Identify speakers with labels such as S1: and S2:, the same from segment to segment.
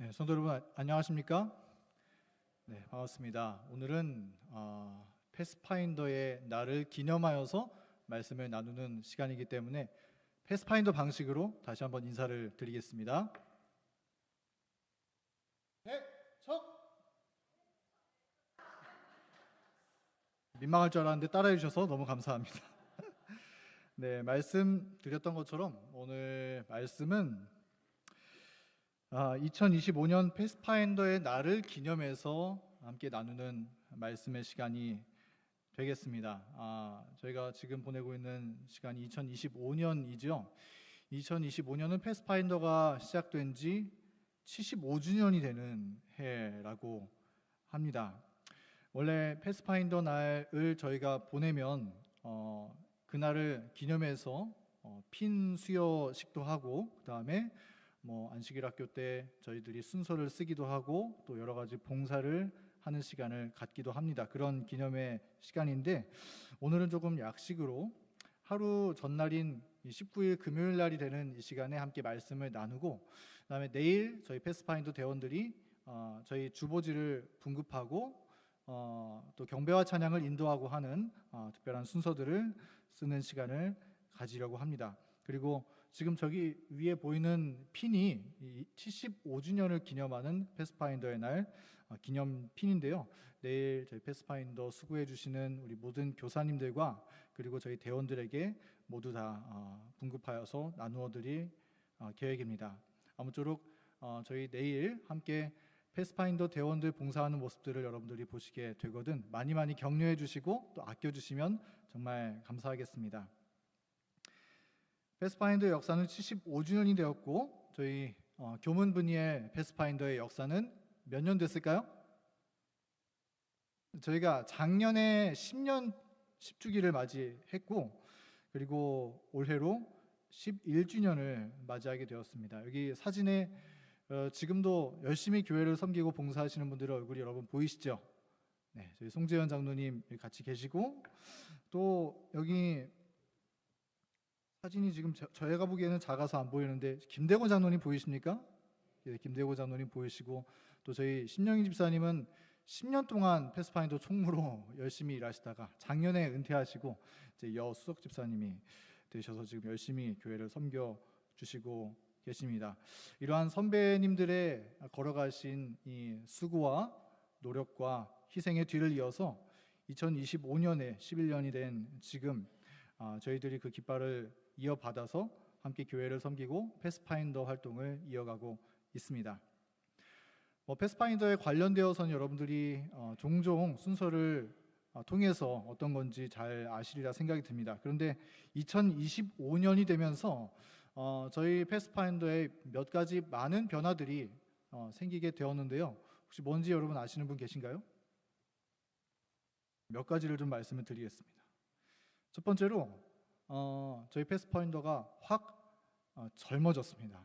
S1: 네, 성도 여러분 안녕하십니까? 네, 반갑습니다. 오늘은 패스파인더의 날을 기념하여서 말씀을 나누는 시간이기 때문에 패스파인더 방식으로 다시 한번 인사를 드리겠습니다. 네, 민망할 줄 알았는데 따라해 주셔서 너무 감사합니다. 네, 말씀드렸던 것처럼 오늘 말씀은 2025년 패스파인더의 날을 기념해서 함께 나누는 말씀의 시간이 되겠습니다. 저희가 지금 보내고 있는 시간이 2025년이죠. 2025년은 패스파인더가 시작된 지 75주년이 되는 해라고 합니다. 원래 패스파인더 날을 저희가 보내면 그날을 기념해서 핀 수여식도 하고 그 다음에 안식일 학교 때 저희들이 순서를 쓰기도 하고 또 여러 가지 봉사를 하는 시간을 갖기도 합니다. 그런 기념의 시간인데 오늘은 조금 약식으로 하루 전날인 19일 금요일 날이 되는 이 시간에 함께 말씀을 나누고 그다음에 내일 저희 패스파인더 대원들이 저희 주보지를 분급하고 또 경배와 찬양을 인도하고 하는 특별한 순서들을 쓰는 시간을 가지려고 합니다. 그리고 지금 저기 위에 보이는 핀이 75주년을 기념하는 패스파인더의 날 기념 핀인데요. 내일 저희 패스파인더 수고해 주시는 우리 모든 교사님들과 그리고 저희 대원들에게 모두 다 분급하여서 나누어 드릴 계획입니다. 아무쪼록 저희 내일 함께 패스파인더 대원들 봉사하는 모습들을 여러분들이 보시게 되거든 많이 격려해 주시고 또 아껴 주시면 정말 감사하겠습니다. 패스파인더의 역사는 75주년이 되었고 저희 교문분이엘 패스파인더의 역사는 몇 년 됐을까요? 저희가 작년에 10주기를 맞이했고 그리고 올해로 11주년을 맞이하게 되었습니다. 여기 사진에 지금도 열심히 교회를 섬기고 봉사하시는 분들의 얼굴이 여러분 보이시죠? 네, 저희 송재현 장로님 같이 계시고 또 여기 사진이 지금 저희가 보기에는 작아서 안 보이는데 김대곤 장로님 보이십니까? 네, 김대곤 장로님 보이시고 또 저희 심영희 집사님은 10년 동안 패스파인더 총무로 열심히 일하시다가 작년에 은퇴하시고 이제 여수석 집사님이 되셔서 지금 열심히 교회를 섬겨 주시고 계십니다. 이러한 선배님들의 걸어가신 이 수고와 노력과 희생의 뒤를 이어서 2025년에 11년이 된 지금 저희들이 그 깃발을 이어받아서 함께 교회를 섬기고 패스파인더 활동을 이어가고 있습니다. 패스파인더에 관련되어서는 여러분들이 종종 순서를 통해서 어떤 건지 잘 아시리라 생각이 듭니다. 그런데 2025년이 되면서 저희 패스파인더에 몇 가지 많은 변화들이 생기게 되었는데요. 혹시 뭔지 여러분 아시는 분 계신가요? 몇 가지를 좀 말씀을 드리겠습니다. 첫 번째로 저희 패스파인더가 확 젊어졌습니다.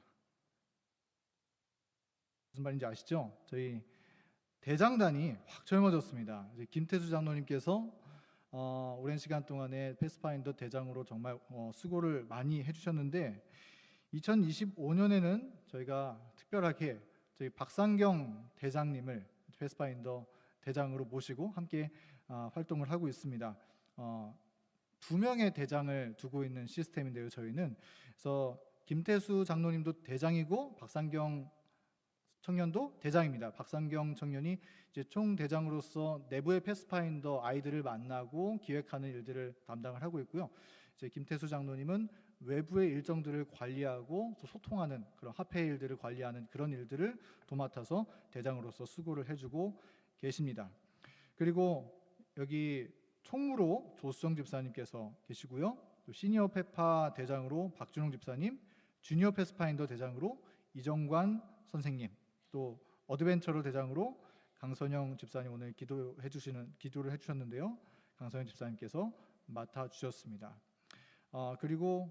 S1: 무슨 말인지 아시죠? 저희 대장단이 확 젊어졌습니다. 김태수 장로님께서 오랜 시간 동안에 패스파인더 대장으로 정말 수고를 많이 해주셨는데 2025년에는 저희가 특별하게 저희 박상경 대장님을 패스파인더 대장으로 모시고 함께 활동을 하고 있습니다. 2명의 대장을 두고 있는 시스템인데요. 저희는 그래서 김태수 장로님도 대장이고 박상경 청년도 대장입니다. 박상경 청년이 이제 총 대장으로서 내부의 패스파인더 아이들을 만나고 기획하는 일들을 담당을 하고 있고요. 이제 김태수 장로님은 외부의 일정들을 관리하고 또 소통하는 그런 화폐 일들을 관리하는 그런 일들을 도맡아서 대장으로서 수고를 해주고 계십니다. 그리고 여기 총무로 조수정 집사님께서 계시고요. 또 시니어 페파 대장으로 박준홍 집사님, 주니어 패스파인더 대장으로 이정관 선생님, 또 어드벤처러 대장으로 강선영 집사님 오늘 기도를 해주셨는데요. 강선영 집사님께서 맡아주셨습니다. 그리고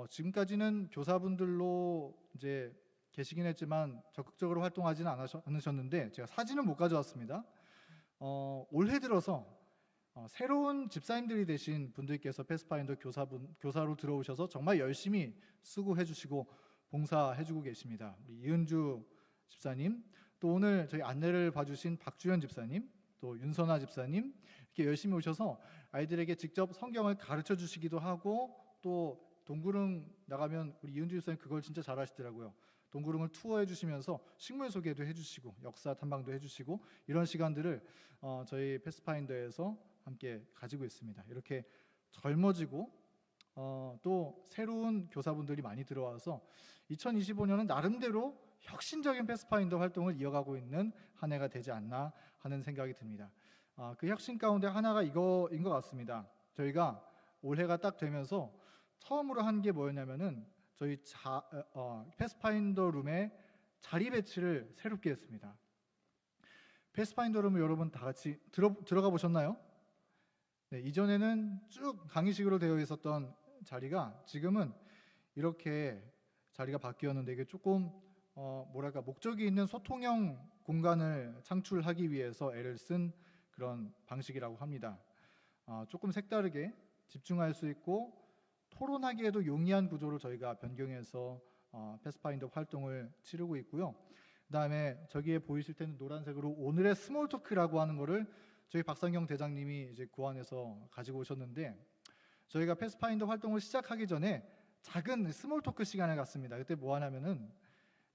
S1: 지금까지는 교사분들로 이제 계시긴 했지만 적극적으로 활동하지는 않으셨는데 제가 사진을 못 가져왔습니다. 올해 들어서 새로운 집사님들이 되신 분들께서 패스파인더 교사로 들어오셔서 정말 열심히 수고해 주시고 봉사해 주고 계십니다. 우리 이은주 집사님, 또 오늘 저희 안내를 봐주신 박주현 집사님, 또 윤선아 집사님 이렇게 열심히 오셔서 아이들에게 직접 성경을 가르쳐 주시기도 하고, 또 동구릉 나가면 우리 이은주 집사님 그걸 진짜 잘하시더라고요. 동구릉을 투어해 주시면서 식물 소개도 해주시고 역사 탐방도 해주시고, 이런 시간들을 저희 패스파인더에서 함께 가지고 있습니다. 이렇게 젊어지고 또 새로운 교사분들이 많이 들어와서 2025년은 나름대로 혁신적인 패스파인더 활동을 이어가고 있는 한 해가 되지 않나 하는 생각이 듭니다. 그 혁신 가운데 하나가 이거인 것 같습니다. 저희가 올해가 딱 되면서 처음으로 한 게 뭐였냐면은 저희 패스파인더 룸의 자리 배치를 새롭게 했습니다. 패스파인더 룸을 여러분 다 같이 들어가 보셨나요? 네, 이전에는 쭉 강의식으로 되어 있었던 자리가 지금은 이렇게 자리가 바뀌었는데, 이게 조금 뭐랄까 목적이 있는 소통형 공간을 창출하기 위해서 애를 쓴 그런 방식이라고 합니다. 조금 색다르게 집중할 수 있고 토론하기에도 용이한 구조로 저희가 변경해서 패스파인더 활동을 치르고 있고요. 그다음에 저기에 보이실 때는 노란색으로 오늘의 스몰 토크라고 하는 거를 저희 박상경 대장님이 이제 고안해서 가지고 오셨는데, 저희가 패스파인더 활동을 시작하기 전에 작은 스몰 토크 시간을 갖습니다. 그때 뭐 하냐면은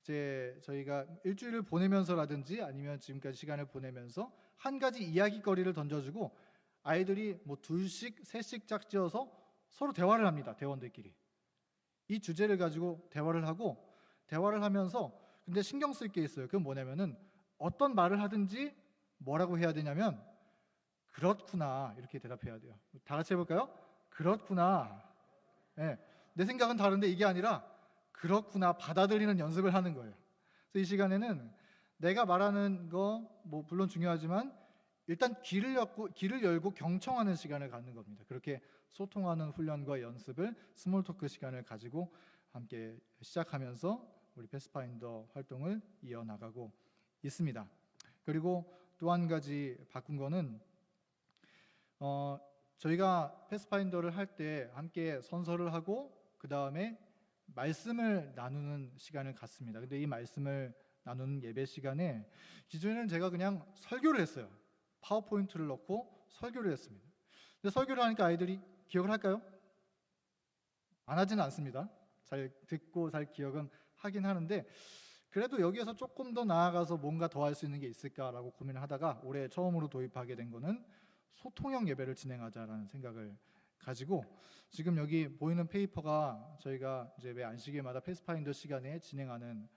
S1: 이제 저희가 일주일을 보내면서라든지 아니면 지금까지 시간을 보내면서 한 가지 이야기거리를 던져주고 아이들이 뭐 둘씩 셋씩 짝지어서 서로 대화를 합니다. 대원들끼리 이 주제를 가지고 대화를 하고, 대화를 하면서 근데 신경 쓸 게 있어요. 그건 뭐냐면은 어떤 말을 하든지 뭐라고 해야 되냐면 그렇구나 이렇게 대답해야 돼요. 다 같이 해볼까요? 그렇구나. 네, 내 생각은 다른데 이게 아니라 그렇구나 받아들이는 연습을 하는 거예요. 그래서 이 시간에는 내가 말하는 거 뭐 물론 중요하지만 일단 귀를 열고 경청하는 시간을 갖는 겁니다. 그렇게 소통하는 훈련과 연습을 스몰 토크 시간을 가지고 함께 시작하면서 우리 패스파인더 활동을 이어나가고 있습니다. 그리고 또 한 가지 바꾼 거는 저희가 패스파인더를 할 때 함께 선서를 하고 그 다음에 말씀을 나누는 시간을 갖습니다. 근데 이 말씀을 나누는 예배 시간에 기존에는 제가 그냥 설교를 했어요. 파워포인트를 넣고 설교를 했습니다. 근데 설교를 하니까 아이들이 기억을 할까요? 안 하지는 않습니다. 잘 듣고 잘 기억은 하긴 하는데, 그래도 여기에서 조금 더 나아가서 뭔가 더 할 수 있는 게 있을까라고 고민을 하다가 올해 처음으로 도입하게 된 거는 소통형 예배를 진행하자라는 생각을 가지고, 지금 여기 보이는 페이퍼가 저희가 이제 매 안식일마다 패스파인더 시간에 진행하는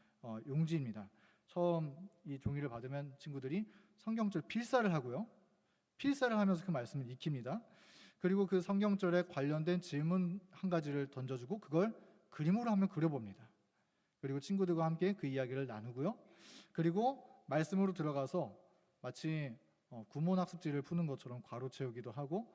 S1: 용지입니다. 처음 이 종이를 받으면 친구들이 성경절 필사를 하고요. 필사를 하면서 그 말씀을 익힙니다. 그리고 그 성경절에 관련된 질문 한 가지를 던져주고 그걸 그림으로 한번 그려봅니다. 그리고 친구들과 함께 그 이야기를 나누고요. 그리고 말씀으로 들어가서 마치 구몬 학습지를 푸는 것처럼 괄호 채우기도 하고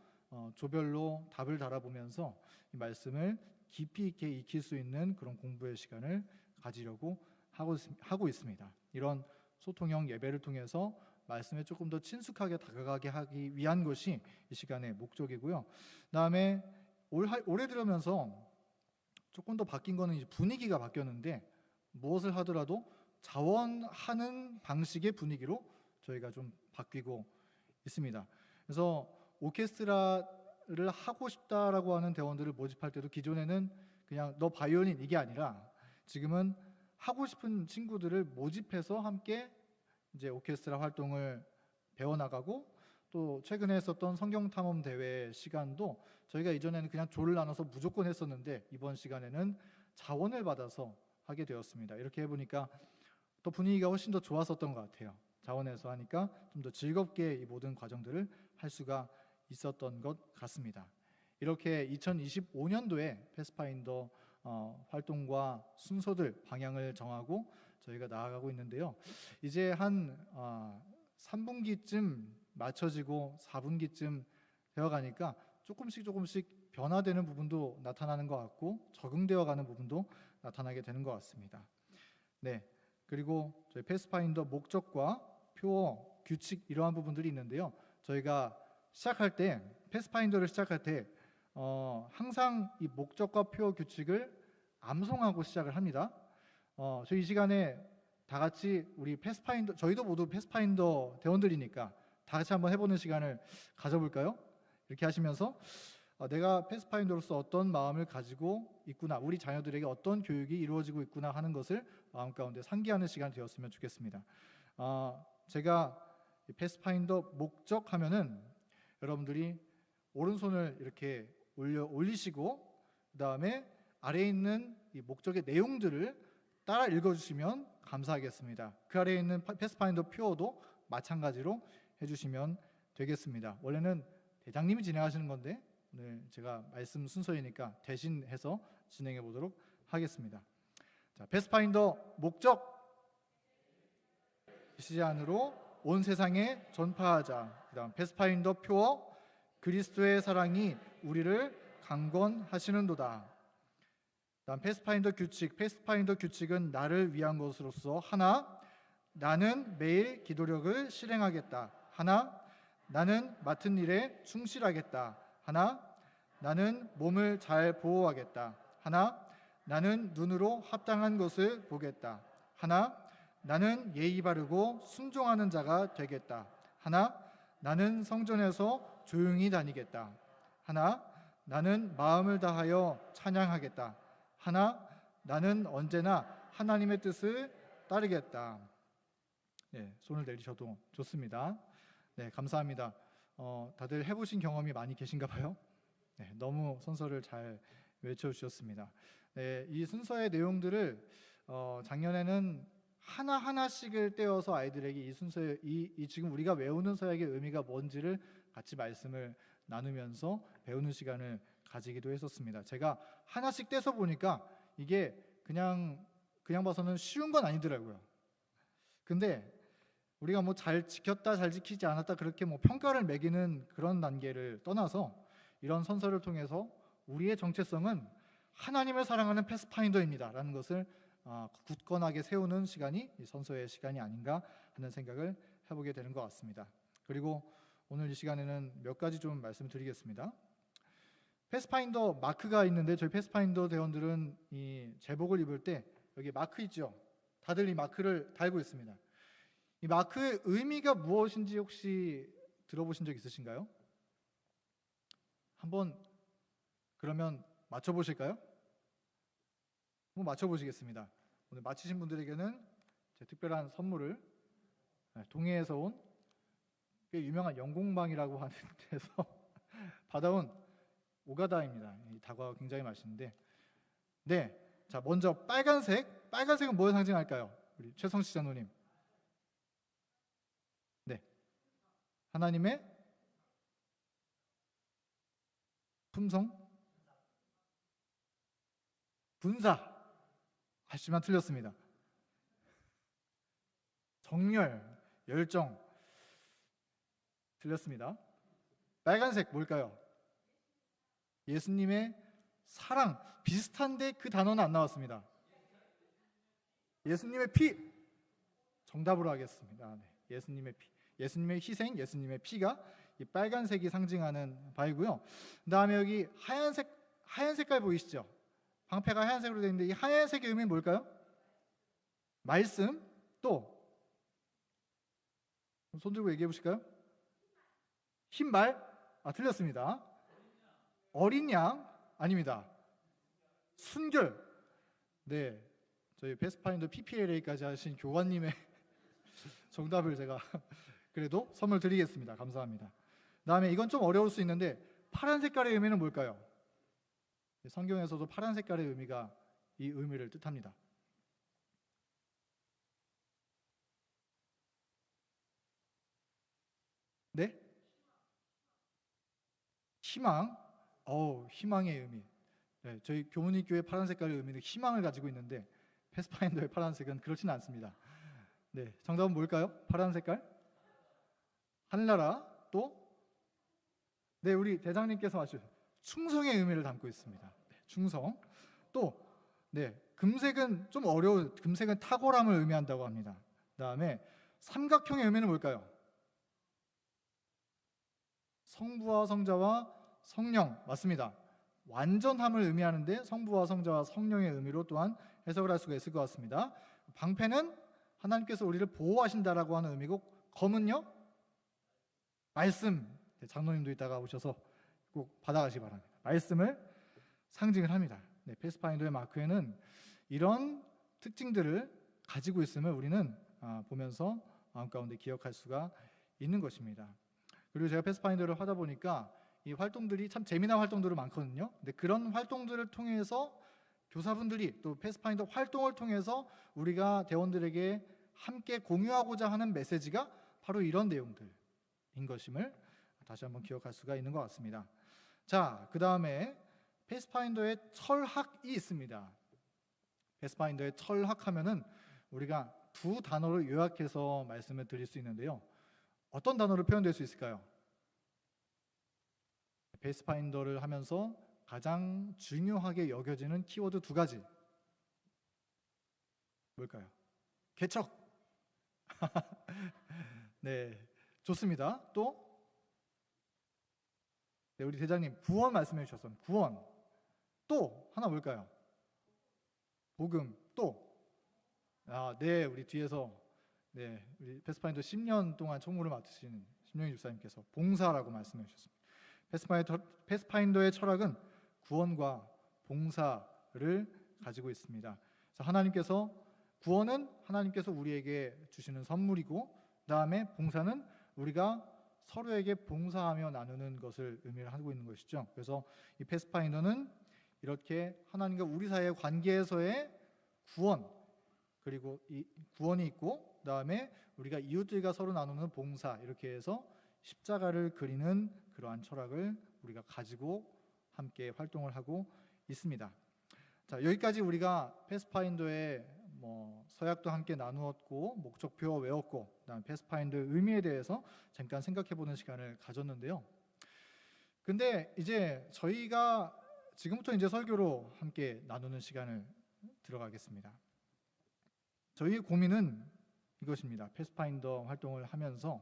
S1: 조별로 답을 달아보면서 이 말씀을 깊이 있게 익힐 수 있는 그런 공부의 시간을 가지려고 하고 있습니다. 이런 소통형 예배를 통해서 말씀에 조금 더 친숙하게 다가가게 하기 위한 것이 이 시간의 목적이고요. 그다음에 올해 들으면서 조금 더 바뀐 거는 이제 분위기가 바뀌었는데, 무엇을 하더라도 자원하는 방식의 분위기로 저희가 좀 바뀌고 있습니다. 그래서 오케스트라를 하고 싶다라고 하는 대원들을 모집할 때도 기존에는 그냥 너 바이올린 이게 아니라 지금은 하고 싶은 친구들을 모집해서 함께 이제 오케스트라 활동을 배워나가고, 또 최근에 했었던 성경 탐험 대회 시간도 저희가 이전에는 그냥 조를 나눠서 무조건 했었는데 이번 시간에는 자원을 받아서 하게 되었습니다. 이렇게 해보니까 또 분위기가 훨씬 더 좋았었던 것 같아요. 자원해서 하니까 좀 더 즐겁게 이 모든 과정들을 할 수가 있었던 것 같습니다. 이렇게 2025년도에 패스파인더 활동과 순서들 방향을 정하고 저희가 나아가고 있는데요. 이제 한 3분기쯤 맞춰지고 4분기쯤 되어가니까 조금씩 변화되는 부분도 나타나는 것 같고 적응되어가는 부분도 나타나게 되는 것 같습니다. 네, 그리고 저희 패스파인더 목적과 표어, 규칙 이러한 부분들이 있는데요. 저희가 시작할 때 패스파인더를 시작할 때 항상 이 목적과 표어 규칙을 암송하고 시작을 합니다. 저희 이 시간에 다 같이 우리 패스파인더, 저희도 모두 패스파인더 대원들이니까 다 같이 한번 해보는 시간을 가져볼까요? 이렇게 하시면서 내가 패스파인더로서 어떤 마음을 가지고 있구나, 우리 자녀들에게 어떤 교육이 이루어지고 있구나 하는 것을 마음 가운데 상기하는 시간이 되었으면 좋겠습니다. 제가 패스파인더 목적 하면은 여러분들이 오른손을 이렇게 올리시고 그 다음에 아래에 있는 이 목적의 내용들을 따라 읽어주시면 감사하겠습니다. 그 아래에 있는 패스파인더 퓨어도 마찬가지로 해주시면 되겠습니다. 원래는 대장님이 진행하시는 건데 오늘 제가 말씀 순서이니까 대신해서 진행해 보도록 하겠습니다. 자, 패스파인더 목적, 시제 안으로 온 세상에 전파하자. 그다음 패스파인더 퓨어, 그리스도의 사랑이 우리를 강권하시는도다. 그다음 패스파인더 규칙, 패스파인더 규칙은 나를 위한 것으로서 하나, 나는 매일 기도력을 실행하겠다. 하나, 나는 맡은 일에 충실하겠다. 하나, 나는 몸을 잘 보호하겠다. 하나, 나는 눈으로 합당한 것을 보겠다. 하나, 나는 예의 바르고 순종하는 자가 되겠다. 하나, 나는 성전에서 조용히 다니겠다. 하나, 나는 마음을 다하여 찬양하겠다. 하나, 나는 언제나 하나님의 뜻을 따르겠다. 네, 손을 내리셔도 좋습니다. 네, 감사합니다. 다들 해보신 경험이 많이 계신가 봐요. 네, 너무 순서를 잘 외쳐주셨습니다. 네, 이 순서의 내용들을 작년에는 하나하나씩을 떼어서 아이들에게 이 순서의 이 지금 우리가 외우는 서약의 의미가 뭔지를 같이 말씀을 나누면서 배우는 시간을 가지기도 했었습니다. 제가 하나씩 떼서 보니까 이게 그냥 봐서는 쉬운 건 아니더라고요. 근데 우리가 뭐 잘 지켰다 잘 지키지 않았다 그렇게 뭐 평가를 매기는 그런 단계를 떠나서 이런 선서를 통해서 우리의 정체성은 하나님을 사랑하는 패스파인더입니다 라는 것을 굳건하게 세우는 시간이 이 선서의 시간이 아닌가 하는 생각을 해보게 되는 것 같습니다. 그리고 오늘 이 시간에는 몇 가지 좀 말씀드리겠습니다. 패스파인더 마크가 있는데 저희 패스파인더 대원들은 이 제복을 입을 때 여기 마크 있죠? 다들 이 마크를 달고 있습니다. 이 마크의 의미가 무엇인지 혹시 들어보신 적 있으신가요? 한번 그러면 맞춰보실까요? 한번 맞춰보시겠습니다. 오늘 맞히신 분들에게는 제 특별한 선물을 동해에서 온 꽤 유명한 영공방이라고 하는 데서 받아온 오가다입니다. 이 다과가 굉장히 맛있는데, 네, 자 먼저 빨간색은 뭘 상징할까요? 우리 최성시 장로님. 네, 하나님의 품성, 분사. 하지만 틀렸습니다. 정열, 열정. 틀렸습니다. 빨간색 뭘까요? 예수님의 사랑. 비슷한데 그 단어는 안 나왔습니다. 예수님의 피. 정답으로 하겠습니다. 네, 예수님의 피. 예수님의 희생, 예수님의 피가 이 빨간색이 상징하는 바이고요. 그다음에 여기 하얀 색깔 보이시죠? 방패가 하얀색으로 되어 있는데 이 하얀색의 의미는 뭘까요? 말씀. 또 손 들고 얘기해 보실까요? 흰말. 틀렸습니다. 어린 양. 아닙니다. 순결. 네, 저희 패스파인더 PPLA까지 하신 교관님의 정답을 제가 그래도 선물 드리겠습니다. 감사합니다. 다음에 이건 좀 어려울 수 있는데 파란 색깔의 의미는 뭘까요? 성경에서도 파란 색깔의 의미가 이 의미를 뜻합니다. 네? 희망. 희망의 의미. 네, 저희 교문이 교회 파란 색깔의 의미는 희망을 가지고 있는데 패스파인더의 파란색은 그렇지는 않습니다. 네, 정답은 뭘까요? 파란 색깔? 하늘나라. 또 네, 우리 대장님께서 맞추신 충성의 의미를 담고 있습니다. 네, 충성. 또 네, 금색은 좀 어려운, 금색은 탁월함을 의미한다고 합니다. 그다음에 삼각형의 의미는 뭘까요? 성부와 성자와 성령. 맞습니다. 완전함을 의미하는데 성부와 성자와 성령의 의미로 또한 해석을 할 수가 있을 것 같습니다. 방패는 하나님께서 우리를 보호하신다라고 하는 의미고, 검은요? 말씀. 장로님도 이따가 오셔서 꼭 받아가시기 바랍니다. 말씀을 상징을 합니다. 패스파인더의 마크에는 이런 특징들을 가지고 있음을 우리는 보면서 마음 가운데 기억할 수가 있는 것입니다. 그리고 제가 패스파인더를 하다 보니까 이 활동들이 참 재미난 활동들이 많거든요. 근데 그런 활동들을 통해서 교사분들이 또 패스파인더 활동을 통해서 우리가 대원들에게 함께 공유하고자 하는 메시지가 바로 이런 내용들인 것임을 다시 한번 기억할 수가 있는 것 같습니다. 자, 그 다음에 패스파인더의 철학이 있습니다. 패스파인더의 철학하면은 우리가 두 단어를 요약해서 말씀을 드릴 수 있는데요. 어떤 단어로 표현될 수 있을까요? 패스파인더를 하면서 가장 중요하게 여겨지는 키워드 두 가지. 뭘까요? 개척. 네, 좋습니다. 또 네, 우리 대장님 구원 말씀해 주셨어요. 구원. 또 하나 뭘까요? 복음. 또 네, 우리 뒤에서 네, 우리 패스파인더 10년 동안 총무를 맡으신 심영희 집사님께서 봉사라고 말씀해 주셨습니다. 패스파인더의 철학은 구원과 봉사를 가지고 있습니다. 그래서 하나님께서 구원은 하나님께서 우리에게 주시는 선물이고, 그다음에 봉사는 우리가 서로에게 봉사하며 나누는 것을 의미를 하고 있는 것이죠. 그래서 이 패스파인더는 이렇게 하나님과 우리 사이의 관계에서의 구원, 그리고 이 구원이 있고, 그다음에 우리가 이웃들과 서로 나누는 봉사, 이렇게 해서 십자가를 그리는 그러한 철학을 우리가 가지고 함께 활동을 하고 있습니다. 자, 여기까지 우리가 패스파인더의 서약도 함께 나누었고, 목적표 외웠고, 그다음 패스파인더의 의미에 대해서 잠깐 생각해보는 시간을 가졌는데요. 근데 이제 저희가 지금부터 이제 설교로 함께 나누는 시간을 들어가겠습니다. 저희의 고민은 이것입니다. 패스파인더 활동을 하면서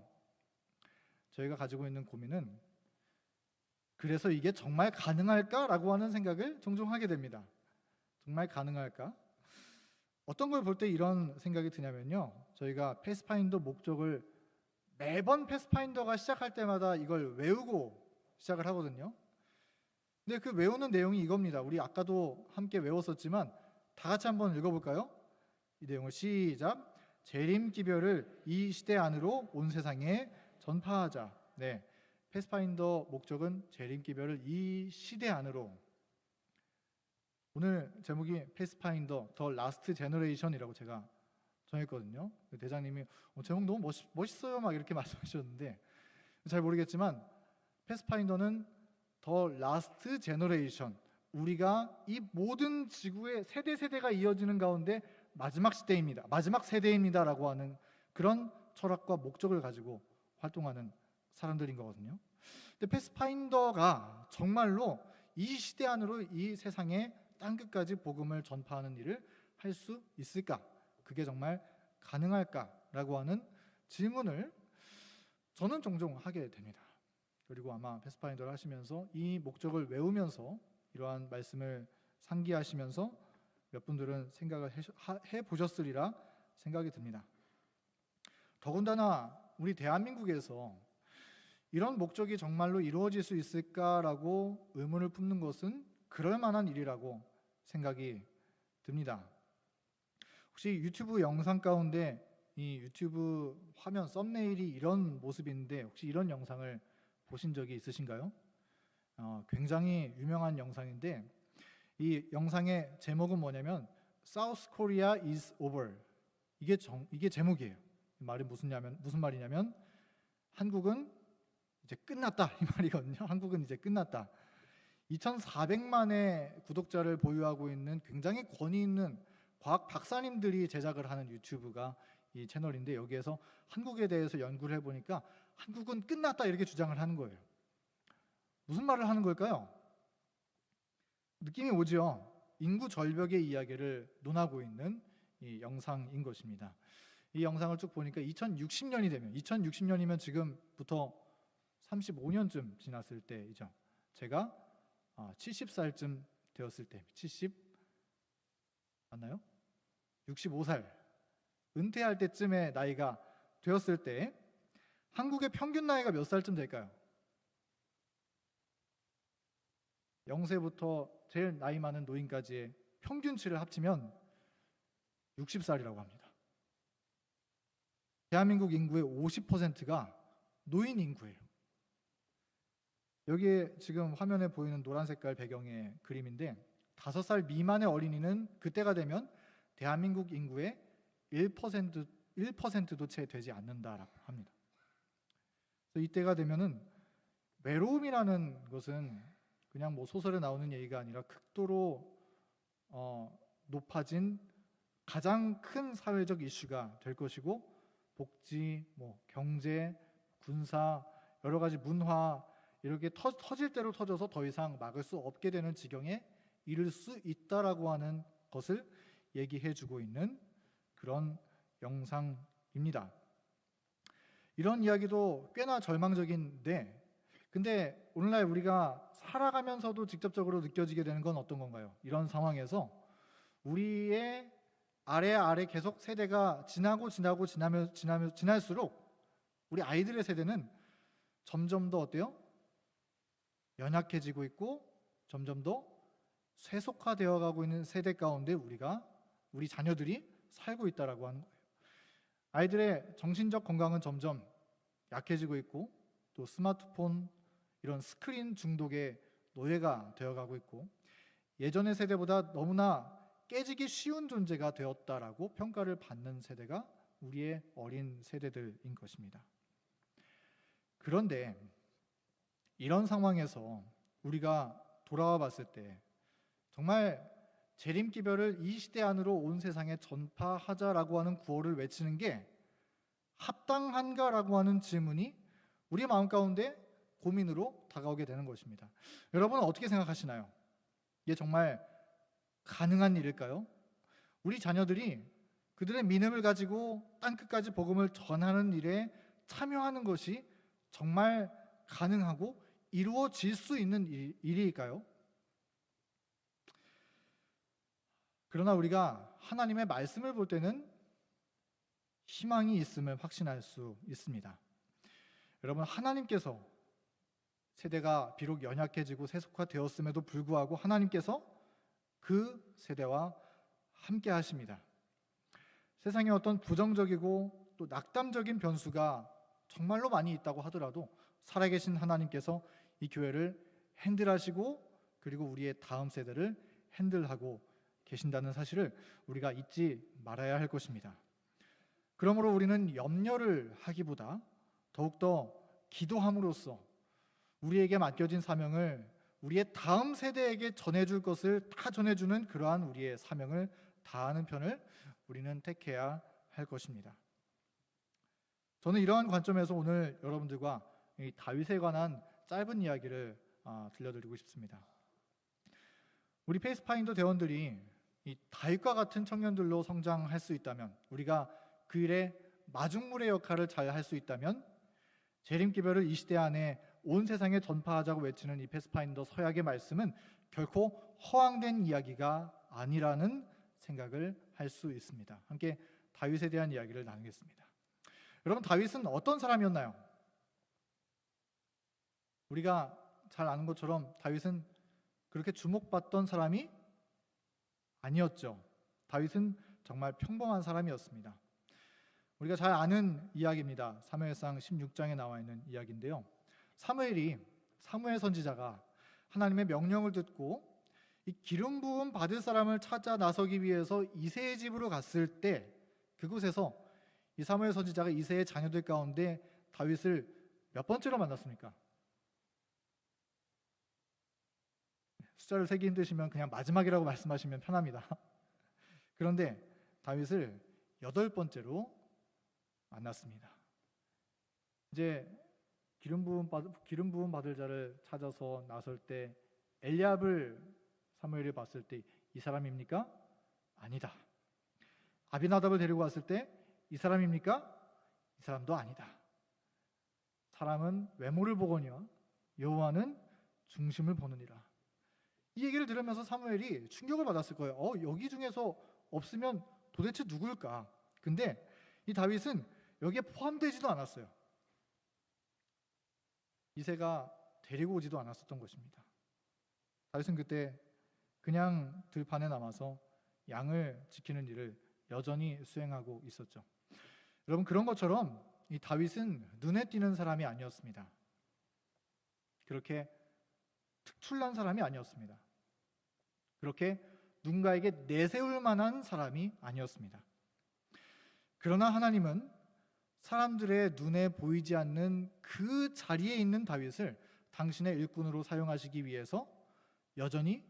S1: 저희가 가지고 있는 고민은, 그래서 이게 정말 가능할까라고 하는 생각을 종종 하게 됩니다. 정말 가능할까? 어떤 걸 볼 때 이런 생각이 드냐면요, 저희가 패스파인더 목적을 매번 패스파인더가 시작할 때마다 이걸 외우고 시작을 하거든요. 근데 그 외우는 내용이 이겁니다. 우리 아까도 함께 외웠었지만 다 같이 한번 읽어볼까요? 이 내용을 시작. 재림기별을 이 시대 안으로 온 세상에 전파하자. 네, 패스파인더 목적은 재림기별을 이 시대 안으로. 오늘 제목이 패스파인더 더 라스트 제너레이션이라고 제가 정했거든요. 대장님이 제목 너무 멋있어요 막 이렇게 말씀하셨는데, 잘 모르겠지만 패스파인더는 더 라스트 제너레이션, 우리가 이 모든 지구의 세대가 이어지는 가운데 마지막 시대입니다, 마지막 세대입니다라고 하는 그런 철학과 목적을 가지고 활동하는 사람들인 거거든요. 근데 패스파인더가 정말로 이 시대 안으로 이 세상의 땅끝까지 복음을 전파하는 일을 할 수 있을까? 그게 정말 가능할까라고 하는 질문을 저는 종종 하게 됩니다. 그리고 아마 패스파인더를 하시면서 이 목적을 외우면서 이러한 말씀을 상기하시면서 몇 분들은 생각을 해보셨으리라 생각이 듭니다. 더군다나 우리 대한민국에서 이런 목적이 정말로 이루어질 수 있을까라고 의문을 품는 것은 그럴 만한 일이라고 생각이 듭니다. 혹시 유튜브 영상 가운데 이 유튜브 화면 썸네일이 이런 모습인데 혹시 이런 영상을 보신 적이 있으신가요? 굉장히 유명한 영상인데 이 영상의 제목은 뭐냐면 South Korea is over. 이게 제목이에요. 말이 무슨 말이냐면 한국은 이제 끝났다 이 말이거든요. 한국은 이제 끝났다. 2,400만의 구독자를 보유하고 있는 굉장히 권위 있는 과학 박사님들이 제작을 하는 유튜브가 이 채널인데, 여기에서 한국에 대해서 연구를 해보니까 한국은 끝났다 이렇게 주장을 하는 거예요. 무슨 말을 하는 걸까요? 느낌이 오죠? 인구 절벽의 이야기를 논하고 있는 이 영상인 것입니다. 이 영상을 쭉 보니까 2060년이면 지금부터 35년쯤 지났을 때이죠. 제가 70살쯤 되었을 때, 70 맞나요? 65살 은퇴할 때쯤의 나이가 되었을 때 한국의 평균 나이가 몇 살쯤 될까요? 0세부터 제일 나이 많은 노인까지의 평균치를 합치면 60살이라고 합니다. 대한민국 인구의 50%가 노인 인구예요. 여기에 지금 화면에 보이는 노란 색깔 배경의 그림인데 5살 미만의 어린이는 그때가 되면 대한민국 인구의 1%도 채 되지 않는다라고 합니다. 그래서 이때가 되면은 외로움이라는 것은 그냥 뭐 소설에 나오는 얘기가 아니라 극도로 높아진 가장 큰 사회적 이슈가 될 것이고, 복지, 뭐 경제, 군사, 여러 가지 문화 이렇게 터질 대로 터져서 더 이상 막을 수 없게 되는 지경에 이를 수 있다라고 하는 것을 얘기해주고 있는 그런 영상입니다. 이런 이야기도 꽤나 절망적인데, 근데 오늘날 우리가 살아가면서도 직접적으로 느껴지게 되는 건 어떤 건가요? 이런 상황에서 우리의 아래 계속 세대가 지날수록 우리 아이들의 세대는 점점 더 어때요? 연약해지고 있고 점점 더 쇠속화되어 가고 있는 세대 가운데 우리 자녀들이 살고 있다라고 하는 거예요. 아이들의 정신적 건강은 점점 약해지고 있고, 또 스마트폰 이런 스크린 중독의 노예가 되어가고 있고, 예전의 세대보다 너무나 깨지기 쉬운 존재가 되었다라고 평가를 받는 세대가 우리의 어린 세대들인 것입니다. 그런데 이런 상황에서 우리가 돌아와 봤을 때 정말 재림기별을 이 시대 안으로 온 세상에 전파하자라고 하는 구호를 외치는 게 합당한가라고 하는 질문이 우리 마음 가운데 고민으로 다가오게 되는 것입니다. 여러분은 어떻게 생각하시나요? 이게 정말 가능한 일일까요? 우리 자녀들이 그들의 믿음을 가지고 땅끝까지 복음을 전하는 일에 참여하는 것이 정말 가능하고 이루어질 수 있는 일일까요? 그러나 우리가 하나님의 말씀을 볼 때는 희망이 있음을 확신할 수 있습니다. 여러분, 하나님께서 세대가 비록 연약해지고 세속화되었음에도 불구하고 하나님께서 그 세대와 함께 하십니다. 세상에 어떤 부정적이고 또 낙담적인 변수가 정말로 많이 있다고 하더라도 살아계신 하나님께서 이 교회를 핸들하시고 그리고 우리의 다음 세대를 핸들하고 계신다는 사실을 우리가 잊지 말아야 할 것입니다. 그러므로 우리는 염려를 하기보다 더욱더 기도함으로써 우리에게 맡겨진 사명을 우리의 다음 세대에게 전해줄 것을 다 전해주는 그러한 우리의 사명을 다하는 편을 우리는 택해야 할 것입니다. 저는 이러한 관점에서 오늘 여러분들과 이 다윗에 관한 짧은 이야기를 들려드리고 싶습니다. 우리 페이스파인더 대원들이 이 다윗과 같은 청년들로 성장할 수 있다면, 우리가 그 일에 마중물의 역할을 잘 할 수 있다면 재림기별을 이 시대 안에 온 세상에 전파하자고 외치는 이 페이스파인더 서약의 말씀은 결코 허황된 이야기가 아니라는 생각을 할 수 있습니다. 함께 다윗에 대한 이야기를 나누겠습니다. 여러분, 다윗은 어떤 사람이었나요? 우리가 잘 아는 것처럼 다윗은 그렇게 주목받던 사람이 아니었죠. 다윗은 정말 평범한 사람이었습니다. 우리가 잘 아는 이야기입니다. 사무엘상 16장에 나와 있는 이야기인데요. 사무엘 선지자가 하나님의 명령을 듣고 이 기름 부음 받을 사람을 찾아 나서기 위해서 이새의 집으로 갔을 때, 그곳에서 이 사무엘 선지자가 이새의 자녀들 가운데 다윗을 몇 번째로 만났습니까? 숫자를 세기 힘드시면 그냥 마지막이라고 말씀하시면 편합니다. 그런데 다윗을 8번째로 만났습니다. 이제 기름 부음 받을 자를 찾아서 나설 때 엘리압을 사무엘이 봤을 때 이 사람입니까? 아니다. 아비나답을 데리고 왔을 때 이 사람입니까? 이 사람도 아니다. 사람은 외모를 보거니와 여호와는 중심을 보느니라. 이 얘기를 들으면서 사무엘이 충격을 받았을 거예요. 여기 중에서 없으면 도대체 누구일까? 근데 이 다윗은 여기에 포함되지도 않았어요. 이새가 데리고 오지도 않았었던 것입니다. 다윗은 그때 그냥 들판에 남아서 양을 지키는 일을 여전히 수행하고 있었죠. 여러분, 그런 것처럼 이 다윗은 눈에 띄는 사람이 아니었습니다. 그렇게 특출난 사람이 아니었습니다. 그렇게 누군가에게 내세울 만한 사람이 아니었습니다. 그러나 하나님은 사람들의 눈에 보이지 않는 그 자리에 있는 다윗을 당신의 일꾼으로 사용하시기 위해서 여전히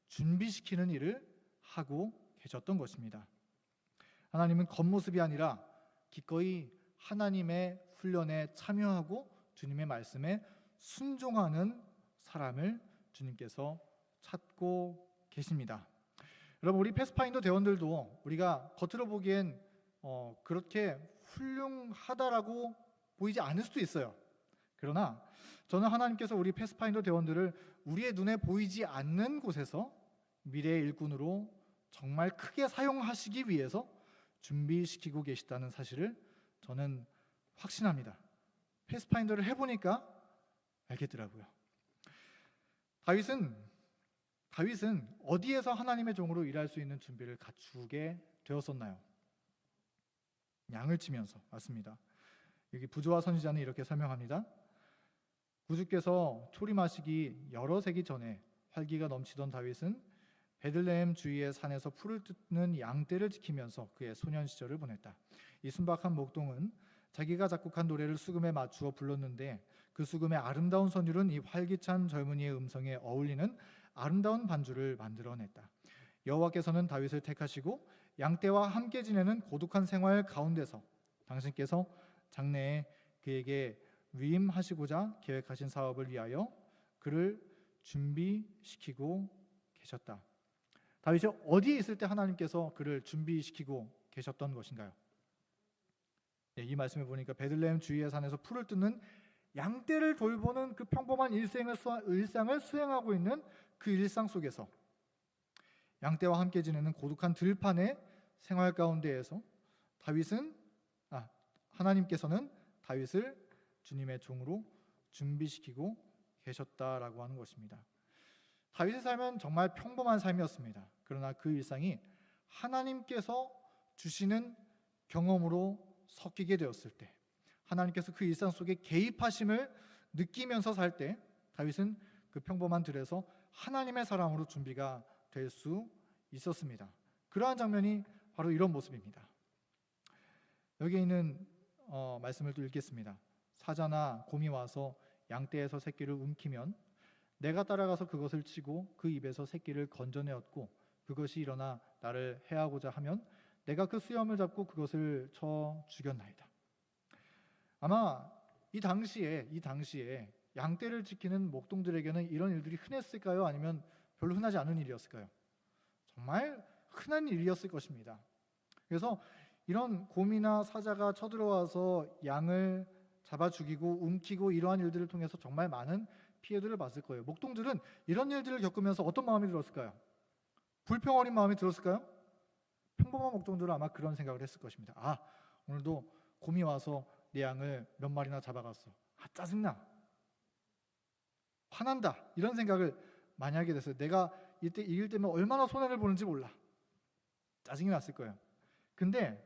S1: 준비시키는 일을 하고 계셨던 것입니다. 하나님은 겉모습이 아니라 기꺼이 하나님의 훈련에 참여하고 주님의 말씀에 순종하는 사람을 주님께서 찾고 계십니다. 여러분, 우리 패스파인더 대원들도 우리가 겉으로 보기엔 그렇게 훌륭하다라고 보이지 않을 수도 있어요. 그러나 저는 하나님께서 우리 패스파인더 대원들을 우리의 눈에 보이지 않는 곳에서 미래의 일꾼으로 정말 크게 사용하시기 위해서 준비시키고 계시다는 사실을 저는 확신합니다. 패스파인더를 해보니까 알겠더라고요. 다윗은 어디에서 하나님의 종으로 일할 수 있는 준비를 갖추게 되었었나요? 양을 치면서. 맞습니다. 여기 부조와 선지자는 이렇게 설명합니다. 구주께서 초림하시기 여러 세기 전에 활기가 넘치던 다윗은 베들레헴 주위의 산에서 풀을 뜯는 양떼를 지키면서 그의 소년 시절을 보냈다. 이 순박한 목동은 자기가 작곡한 노래를 수금에 맞추어 불렀는데 그 수금의 아름다운 선율은 이 활기찬 젊은이의 음성에 어울리는 아름다운 반주를 만들어냈다. 여호와께서는 다윗을 택하시고 양떼와 함께 지내는 고독한 생활 가운데서 당신께서 장래에 그에게 위임하시고자 계획하신 사업을 위하여 그를 준비시키고 계셨다. 다윗이 어디에 있을 때 하나님께서 그를 준비시키고 계셨던 것인가요? 이 말씀을 보니까 베들레헴 주위의 산에서 풀을 뜯는 양떼를 돌보는 그 평범한 일상을 수행하고 있는 그 일상 속에서 양떼와 함께 지내는 고독한 들판의 생활 가운데에서 하나님께서는 다윗을 주님의 종으로 준비시키고 계셨다라고 하는 것입니다. 다윗의 삶은 정말 평범한 삶이었습니다. 그러나 그 일상이 하나님께서 주시는 경험으로 섞이게 되었을 때, 하나님께서 그 일상 속에 개입하심을 느끼면서 살 때 다윗은 그 평범한 들에서 하나님의 사람으로 준비가 될 수 있었습니다. 그러한 장면이 바로 이런 모습입니다. 여기에 있는 말씀을 또 읽겠습니다. 사자나 곰이 와서 양떼에서 새끼를 움키면 내가 따라가서 그것을 치고 그 입에서 새끼를 건져내었고 그것이 일어나 나를 해하고자 하면 내가 그 수염을 잡고 그것을 쳐 죽였나이다. 아마 이 당시에 양떼를 지키는 목동들에게는 이런 일들이 흔했을까요? 아니면 별로 흔하지 않은 일이었을까요? 정말 흔한 일이었을 것입니다. 그래서 이런 곰이나 사자가 쳐들어와서 양을 잡아 죽이고 움키고 이러한 일들을 통해서 정말 많은 피해들을 봤을 거예요. 목동들은 이런 일들을 겪으면서 어떤 마음이 들었을까요? 불평 어린 마음이 들었을까요? 평범한 목동들은 아마 그런 생각을 했을 것입니다. 오늘도 곰이 와서 내 양을 몇 마리나 잡아갔어. 짜증나. 화난다. 이런 생각을 많이 하게 됐어요. 내가 이때 이길 때면 얼마나 손해를 보는지 몰라. 짜증이 났을 거예요. 근데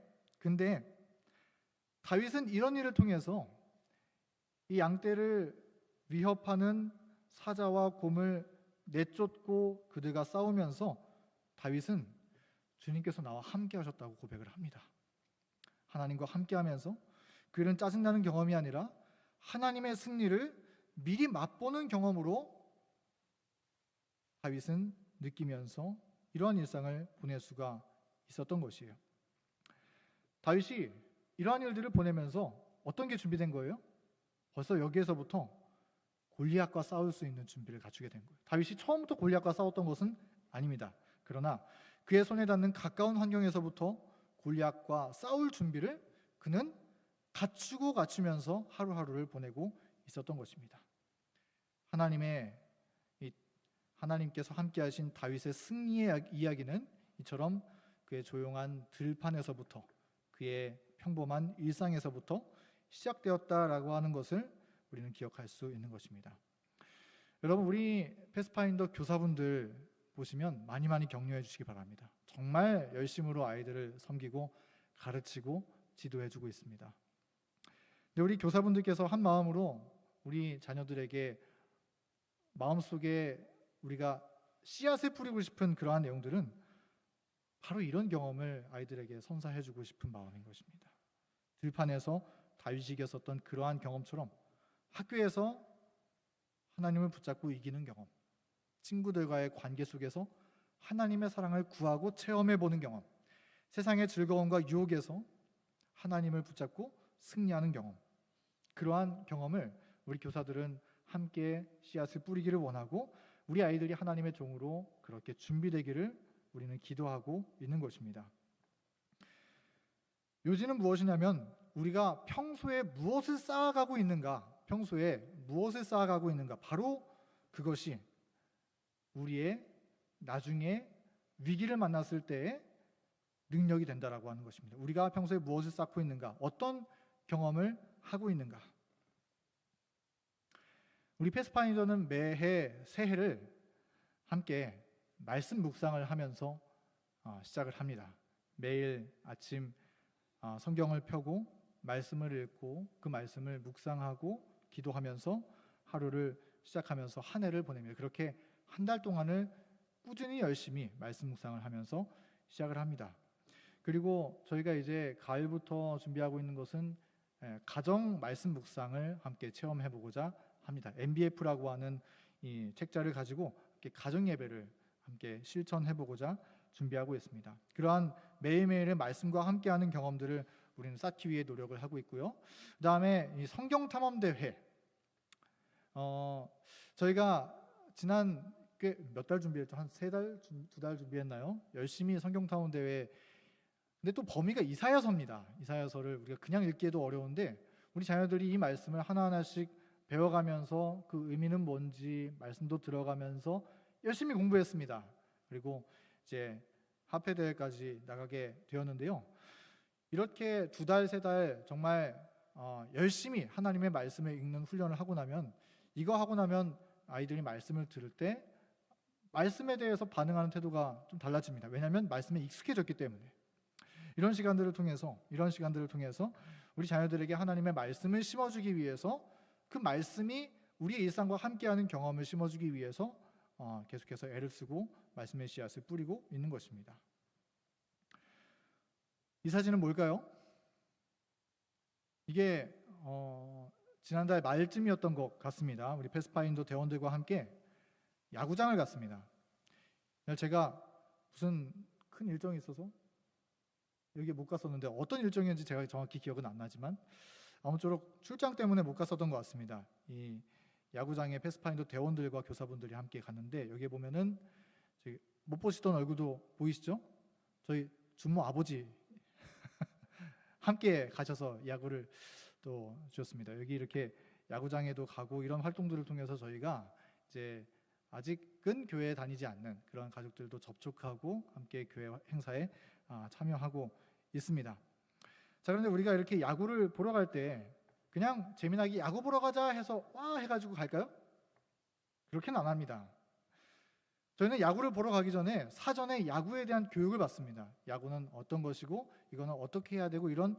S1: 다윗은 이런 일을 통해서 이 양떼를 위협하는 사자와 곰을 내쫓고 그들과 싸우면서 다윗은 주님께서 나와 함께 하셨다고 고백을 합니다. 하나님과 함께 하면서 그들은 짜증나는 경험이 아니라 하나님의 승리를 미리 맛보는 경험으로 다윗은 느끼면서 이러한 일상을 보낼 수가 있었던 것이에요. 다윗이 이러한 일들을 보내면서 어떤 게 준비된 거예요? 벌써 여기에서부터 골리앗과 싸울 수 있는 준비를 갖추게 된 거예요. 다윗이 처음부터 골리앗과 싸웠던 것은 아닙니다. 그러나 그의 손에 닿는 가까운 환경에서부터 골리앗과 싸울 준비를 그는 갖추면서 하루하루를 보내고 있었던 것입니다. 하나님께서 함께하신 다윗의 승리의 이야기는 이처럼 그의 조용한 들판에서부터 그의 평범한 일상에서부터 시작되었다라고 하는 것을 우리는 기억할 수 있는 것입니다. 여러분, 우리 패스파인더 교사분들 보시면 많이 격려해 주시기 바랍니다. 정말 열심으로 아이들을 섬기고 가르치고 지도해 주고 있습니다. 근데 우리 교사분들께서 한 마음으로 우리 자녀들에게 마음속에 우리가 씨앗을 뿌리고 싶은 그러한 내용들은 바로 이런 경험을 아이들에게 선사해 주고 싶은 마음인 것입니다. 들판에서 다윗이 이겼었던 그러한 경험처럼 학교에서 하나님을 붙잡고 이기는 경험, 친구들과의 관계 속에서 하나님의 사랑을 구하고 체험해 보는 경험, 세상의 즐거움과 유혹에서 하나님을 붙잡고 승리하는 경험, 그러한 경험을 우리 교사들은 함께 씨앗을 뿌리기를 원하고 우리 아이들이 하나님의 종으로 그렇게 준비되기를 우리는 기도하고 있는 것입니다. 요지는 무엇이냐면 우리가 평소에 무엇을 쌓아가고 있는가, 바로 그것이 우리의 나중에 위기를 만났을 때의 능력이 된다라고 하는 것입니다. 우리가 평소에 무엇을 쌓고 있는가, 어떤 경험을 하고 있는가. 우리 패스파인더는 매해 새해를 함께 말씀 묵상을 하면서 시작을 합니다. 매일 아침 성경을 펴고 말씀을 읽고 그 말씀을 묵상하고 기도하면서 하루를 시작하면서 한 해를 보냅니다. 그렇게 한 달 동안을 꾸준히 열심히 말씀 묵상을 하면서 시작을 합니다. 그리고 저희가 이제 가을부터 준비하고 있는 것은 가정 말씀 묵상을 함께 체험해 보고자 합니다. MBF라고 하는 이 책자를 가지고 가정 예배를 함께 실천해 보고자 준비하고 있습니다. 그러한 매일매일의 말씀과 함께하는 경험들을 우리는 쌓기 위해 노력을 하고 있고요. 그다음에 이 성경 탐험 대회, 저희가 지난 꽤 몇 달 준비했죠? 한 3달, 2달 준비했나요? 열심히 성경 탐험 대회. 근데 또 범위가 이사야서입니다. 이사야서를 우리가 그냥 읽기에도 어려운데 우리 자녀들이 이 말씀을 하나하나씩 배워가면서 그 의미는 뭔지 말씀도 들어가면서 열심히 공부했습니다. 그리고 이제 합회 대회까지 나가게 되었는데요. 이렇게 2달, 3달 정말 열심히 하나님의 말씀을 읽는 훈련을 하고 나면, 이거 하고 나면 아이들이 말씀을 들을 때 말씀에 대해서 반응하는 태도가 좀 달라집니다. 왜냐하면 말씀에 익숙해졌기 때문에. 이런 시간들을 통해서 우리 자녀들에게 하나님의 말씀을 심어주기 위해서, 그 말씀이 우리의 일상과 함께하는 경험을 심어주기 위해서 계속해서 애를 쓰고 말씀의 씨앗을 뿌리고 있는 것입니다. 이 사진은 뭘까요? 이게 지난달 말쯤이었던 것 같습니다. 우리 패스파인더 대원들과 함께 야구장을 갔습니다. 제가 무슨 큰 일정이 있어서 여기에 못 갔었는데 어떤 일정이었는지 제가 정확히 기억은 안 나지만 아무쪼록 출장 때문에 못 갔었던 것 같습니다. 이 야구장에 패스파인더 대원들과 교사분들이 함께 갔는데 여기에 보면은 못 보시던 얼굴도 보이시죠? 저희 준모 아버지 함께 가셔서 야구를 또 주셨습니다. 여기 이렇게 야구장에도 가고 이런 활동들을 통해서 저희가 이제 아직은 교회에 다니지 않는 그런 가족들도 접촉하고 함께 교회 행사에 참여하고 있습니다. 자, 그런데 우리가 이렇게 야구를 보러 갈 때 그냥 재미나게 야구 보러 가자 해서 와 해가지고 갈까요? 그렇게는 안 합니다. 저희는 야구를 보러 가기 전에 사전에 야구에 대한 교육을 받습니다. 야구는 어떤 것이고 이거는 어떻게 해야 되고 이런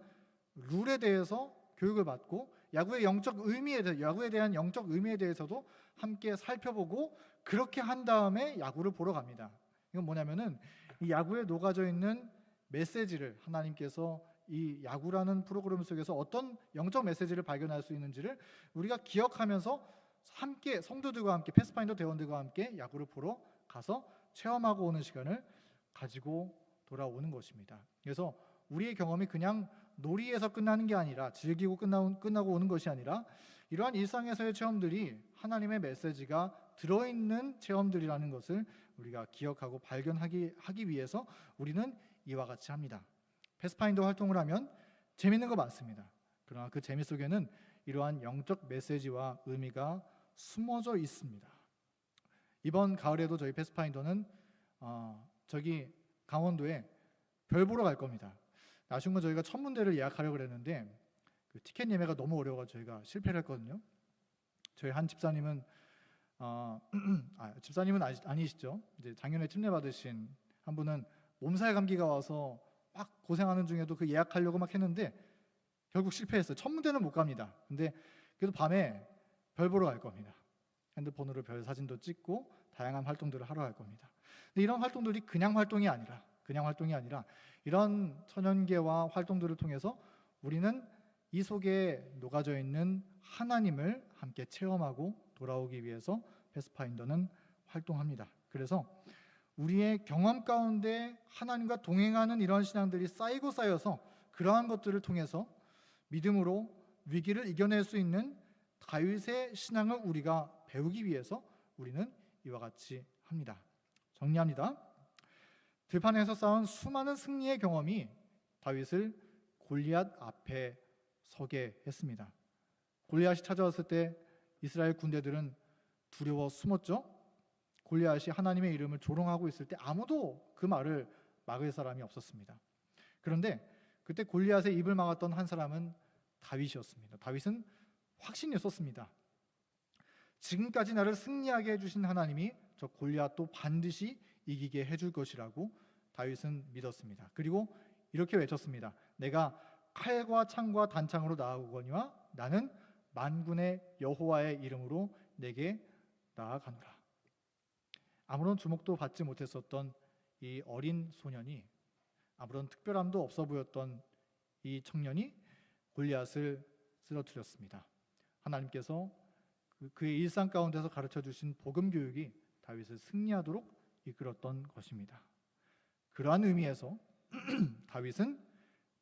S1: 룰에 대해서 교육을 받고 야구의 야구에 대한 영적 의미에 대해서도 함께 살펴보고 그렇게 한 다음에 야구를 보러 갑니다. 이건 뭐냐면은 이 야구에 녹아져 있는 메시지를 하나님께서 이 야구라는 프로그램 속에서 어떤 영적 메시지를 발견할 수 있는지를 우리가 기억하면서 함께 성도들과 함께 패스파인더 대원들과 함께 야구를 보러 가서 체험하고 오는 시간을 가지고 돌아오는 것입니다. 그래서 우리의 경험이 그냥 놀이에서 끝나는 게 아니라 즐기고 끝나고 오는 것이 아니라 이러한 일상에서의 체험들이 하나님의 메시지가 들어있는 체험들이라는 것을 우리가 기억하고 발견하기 위해서 우리는 이와 같이 합니다. 패스파인더 활동을 하면 재밌는 거 많습니다. 그러나 그 재미 속에는 이러한 영적 메시지와 의미가 숨어져 있습니다. 이번 가을에도 저희 패스파인더는 저기 강원도에 별 보러 갈 겁니다. 아쉬운 건 저희가 천문대를 예약하려고 그랬는데 그 티켓 예매가 너무 어려워서 저희가 실패를 했거든요. 저희 한 집사님은 집사님은 아니시죠. 이제 작년에 특례 받으신 한 분은 몸살 감기가 와서 막 고생하는 중에도 그 예약하려고 막 했는데 결국 실패했어요. 천문대는 못 갑니다. 근데 그래도 밤에 별 보러 갈 겁니다. 핸드폰으로 별 사진도 찍고 다양한 활동들을 하러 갈 겁니다. 근데 이런 활동들이 그냥 활동이 아니라 이런 천연계와 활동들을 통해서 우리는 이 속에 녹아져 있는 하나님을 함께 체험하고 돌아오기 위해서 패스파인더는 활동합니다. 그래서 우리의 경험 가운데 하나님과 동행하는 이런 신앙들이 쌓이고 쌓여서 그러한 것들을 통해서 믿음으로 위기를 이겨낼 수 있는 다윗의 신앙을 우리가 배우기 위해서 우리는 이와 같이 합니다. 정리합니다. 들판에서 쌓은 수많은 승리의 경험이 다윗을 골리앗 앞에 서게 했습니다. 골리앗이 찾아왔을 때 이스라엘 군대들은 두려워 숨었죠. 골리앗이 하나님의 이름을 조롱하고 있을 때 아무도 그 말을 막을 사람이 없었습니다. 그런데 그때 골리앗의 입을 막았던 한 사람은 다윗이었습니다. 다윗은 확신이 있었습니다. 지금까지 나를 승리하게 해주신 하나님이 저 골리앗도 반드시 이기게 해줄 것이라고 다윗은 믿었습니다. 그리고 이렇게 외쳤습니다. 내가 칼과 창과 단창으로 나아오거니와 나는 만군의 여호와의 이름으로 내게 나아가노라. 아무런 주목도 받지 못했었던 이 어린 소년이, 아무런 특별함도 없어 보였던 이 청년이 골리앗을 쓰러뜨렸습니다. 하나님께서 그의 일상 가운데서 가르쳐 주신 복음 교육이 다윗을 승리하도록 이끌었던 것입니다. 그러한 의미에서 다윗은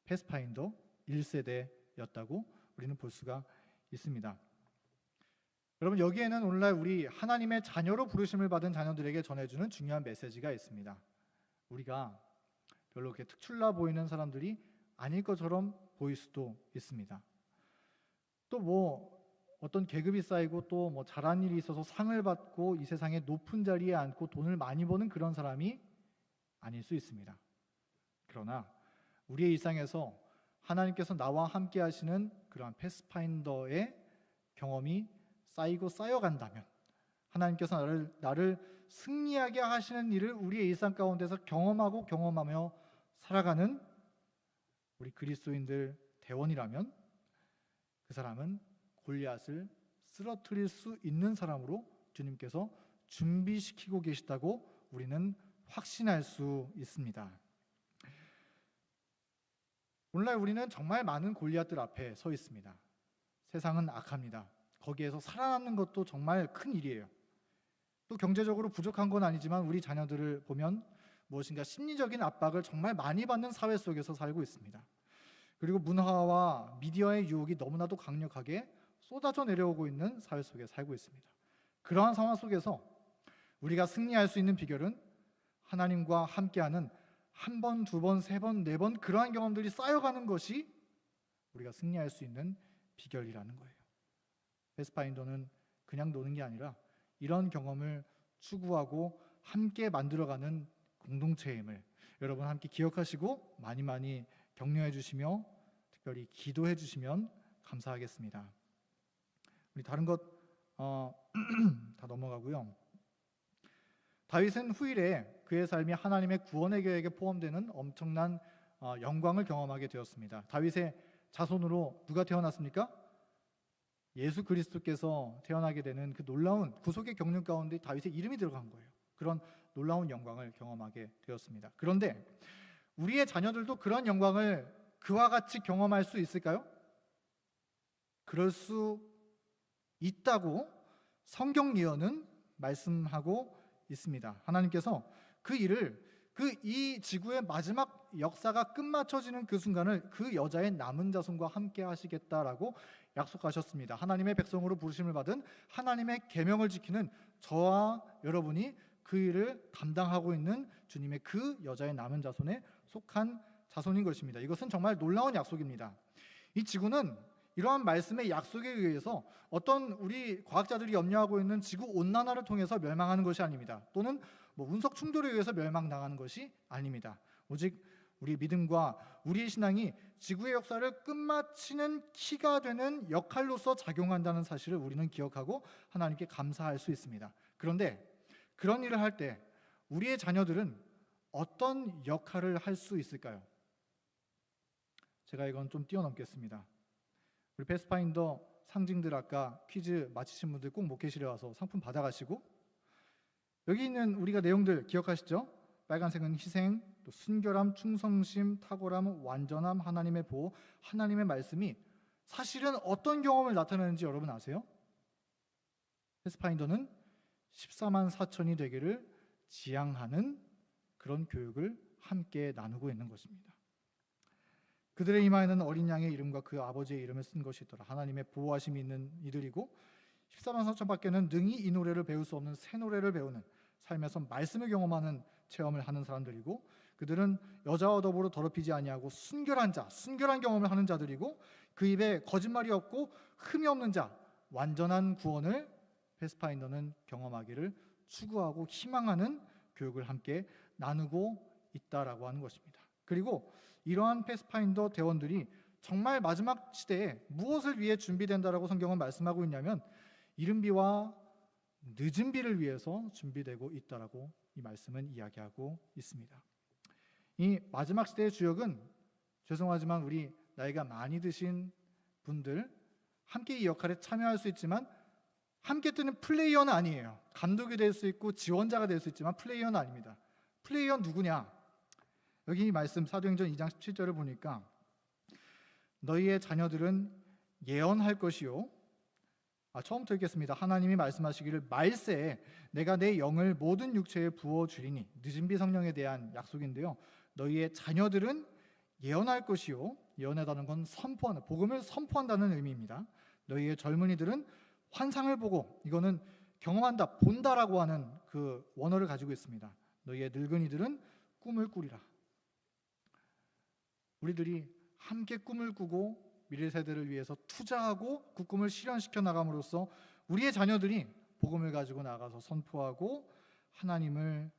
S1: 패스파인더 1세대였다고 우리는 볼 수가 있습니다. 여러분, 여기에는 오늘날 우리 하나님의 자녀로 부르심을 받은 자녀들에게 전해주는 중요한 메시지가 있습니다. 우리가 별로 그렇게 특출나 보이는 사람들이 아닐 것처럼 보일 수도 있습니다. 또 뭐 어떤 계급이 쌓이고 또 뭐 잘한 일이 있어서 상을 받고 이 세상의 높은 자리에 앉고 돈을 많이 버는 그런 사람이 아닐 수 있습니다. 그러나 우리의 일상에서 하나님께서 나와 함께 하시는 그러한 패스파인더의 경험이 쌓이고 쌓여간다면, 하나님께서 나를 승리하게 하시는 일을 우리의 일상 가운데서 경험하며 살아가는 우리 그리스도인들 대원이라면 그 사람은 골리앗을 쓰러뜨릴 수 있는 사람으로 주님께서 준비시키고 계시다고 우리는 확신할 수 있습니다. 오늘날 우리는 정말 많은 골리앗들 앞에 서 있습니다. 세상은 악합니다. 거기에서 살아남는 것도 정말 큰 일이에요. 또 경제적으로 부족한 건 아니지만 우리 자녀들을 보면 무엇인가 심리적인 압박을 정말 많이 받는 사회 속에서 살고 있습니다. 그리고 문화와 미디어의 유혹이 너무나도 강력하게 쏟아져 내려오고 있는 사회 속에 살고 있습니다. 그러한 상황 속에서 우리가 승리할 수 있는 비결은 하나님과 함께하는 한 번, 두 번, 세 번, 네 번 그러한 경험들이 쌓여가는 것이 우리가 승리할 수 있는 비결이라는 거예요. 패스파인더는 그냥 노는 게 아니라 이런 경험을 추구하고 함께 만들어가는 공동체임을 여러분 함께 기억하시고 많이 많이 격려해 주시며 특별히 기도해 주시면 감사하겠습니다. 우리 다른 것 다 넘어가고요. 다윗은 후일에 그의 삶이 하나님의 구원의 계획에 포함되는 엄청난 영광을 경험하게 되었습니다. 다윗의 자손으로 누가 태어났습니까? 예수 그리스도께서 태어나게 되는 그 놀라운 구속의 경륜 가운데 다윗의 이름이 들어간 거예요. 그런 놀라운 영광을 경험하게 되었습니다. 그런데 우리의 자녀들도 그런 영광을 그와 같이 경험할 수 있을까요? 그럴 수 있다고 성경 예언은 말씀하고 있습니다. 하나님께서 그 일을 이 지구의 마지막 역사가 끝마쳐지는 그 순간을 그 여자의 남은 자손과 함께 하시겠다라고 약속하셨습니다. 하나님의 백성으로 부르심을 받은 하나님의 계명을 지키는 저와 여러분이 그 일을 감당하고 있는 주님의 그 여자의 남은 자손에 속한 자손인 것입니다. 이것은 정말 놀라운 약속입니다. 이 지구는 이러한 말씀의 약속에 의해서 어떤 우리 과학자들이 염려하고 있는 지구 온난화를 통해서 멸망하는 것이 아닙니다. 또는 운석 충돌에 의해서 멸망당하는 것이 아닙니다. 오직 우리의 믿음과 우리의 신앙이 지구의 역사를 끝마치는 키가 되는 역할로서 작용한다는 사실을 우리는 기억하고 하나님께 감사할 수 있습니다. 그런데 그런 일을 할 때 우리의 자녀들은 어떤 역할을 할 수 있을까요? 제가 이건 좀 뛰어넘겠습니다. 우리 패스파인더 상징들 아까 퀴즈 마치신 분들 꼭 목회실에 와서 상품 받아가시고, 여기 있는 우리가 내용들 기억하시죠? 빨간색은 희생, 또 순결함, 충성심, 탁월함, 완전함, 하나님의 보호, 하나님의 말씀이 사실은 어떤 경험을 나타내는지 여러분 아세요? 패스파인더는 14만 4천이 되기를 지향하는 그런 교육을 함께 나누고 있는 것입니다. 그들의 이마에는 어린 양의 이름과 그 아버지의 이름을 쓴 것이 있더라. 하나님의 보호하심이 있는 이들이고 14만 4천 밖에는 능히 이 노래를 배울 수 없는 새 노래를 배우는, 삶에서 말씀을 경험하는 체험을 하는 사람들이고, 그들은 여자와 더불어 더럽히지 아니하고 순결한 자, 순결한 경험을 하는 자들이고, 그 입에 거짓말이 없고 흠이 없는 자, 완전한 구원을 패스파인더는 경험하기를 추구하고 희망하는 교육을 함께 나누고 있다라고 하는 것입니다. 그리고 이러한 패스파인더 대원들이 정말 마지막 시대에 무엇을 위해 준비된다라고 성경은 말씀하고 있냐면 이른 비와 늦은 비를 위해서 준비되고 있다라고 이 말씀은 이야기하고 있습니다. 이 마지막 시대의 주역은, 죄송하지만 우리 나이가 많이 드신 분들 함께 이 역할에 참여할 수 있지만 함께 뜨는 플레이어는 아니에요. 감독이 될 수 있고 지원자가 될 수 있지만 플레이어는 아닙니다. 플레이어는 누구냐? 여기 이 말씀 사도행전 2장 17절을 보니까 너희의 자녀들은 예언할 것이요, 처음부터 읽겠습니다. 하나님이 말씀하시기를 말세에 내가 내 영을 모든 육체에 부어주리니, 늦은 비 성령에 대한 약속인데요, 너희의 자녀들은 예언할 것이요, 예언하다는 건 선포하는, 복음을 선포한다는 의미입니다. 너희의 젊은이들은 환상을 보고, 이거는 경험한다, 본다라고 하는 그 원어를 가지고 있습니다. 너희의 늙은이들은 꿈을 꾸리라. 우리들이 함께 꿈을 꾸고 미래 세대를 위해서 투자하고 그 꿈을 실현시켜 나감으로써 우리의 자녀들이 복음을 가지고 나가서 선포하고 하나님의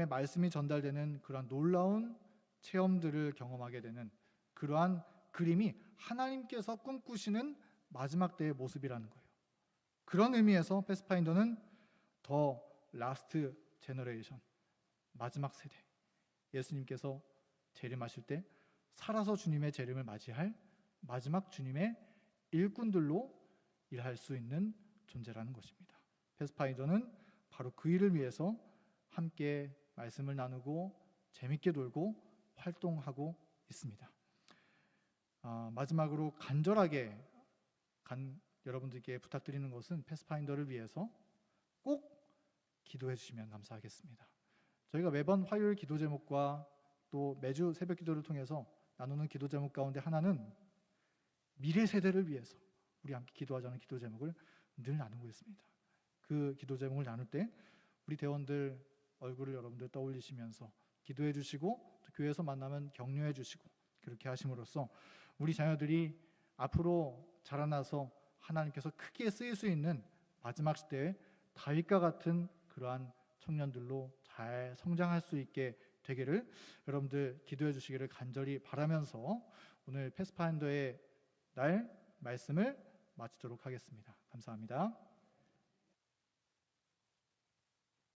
S1: 말씀이 전달되는 그러한 놀라운 체험들을 경험하게 되는 그러한 그림이 하나님께서 꿈꾸시는 마지막 때의 모습이라는 거예요. 그런 의미에서 패스파인더는 더 라스트 제너레이션, 마지막 세대, 예수님께서 재림하실 때 살아서 주님의 재림을 맞이할 마지막 주님의 일꾼들로 일할 수 있는 존재라는 것입니다. 패스파인더는 바로 그 일을 위해서 함께 말씀을 나누고 재밌게 놀고 활동하고 있습니다. 마지막으로 간절하게 여러분들께 부탁드리는 것은 패스파인더를 위해서 꼭 기도해 주시면 감사하겠습니다. 저희가 매번 화요일 기도 제목과 또 매주 새벽 기도를 통해서 나누는 기도 제목 가운데 하나는 미래 세대를 위해서 우리 함께 기도하자는 기도 제목을 늘 나누고 있습니다. 그 기도 제목을 나눌 때 우리 대원들 얼굴을 여러분들 떠올리시면서 기도해 주시고, 또 교회에서 만나면 격려해 주시고, 그렇게 하심으로써 우리 자녀들이 앞으로 자라나서 하나님께서 크게 쓰일 수 있는 마지막 시대의 다윗과 같은 그러한 청년들로 잘 성장할 수 있게 되기를 여러분들 기도해 주시기를 간절히 바라면서 오늘 패스파인더의 날 말씀을 마치도록 하겠습니다. 감사합니다.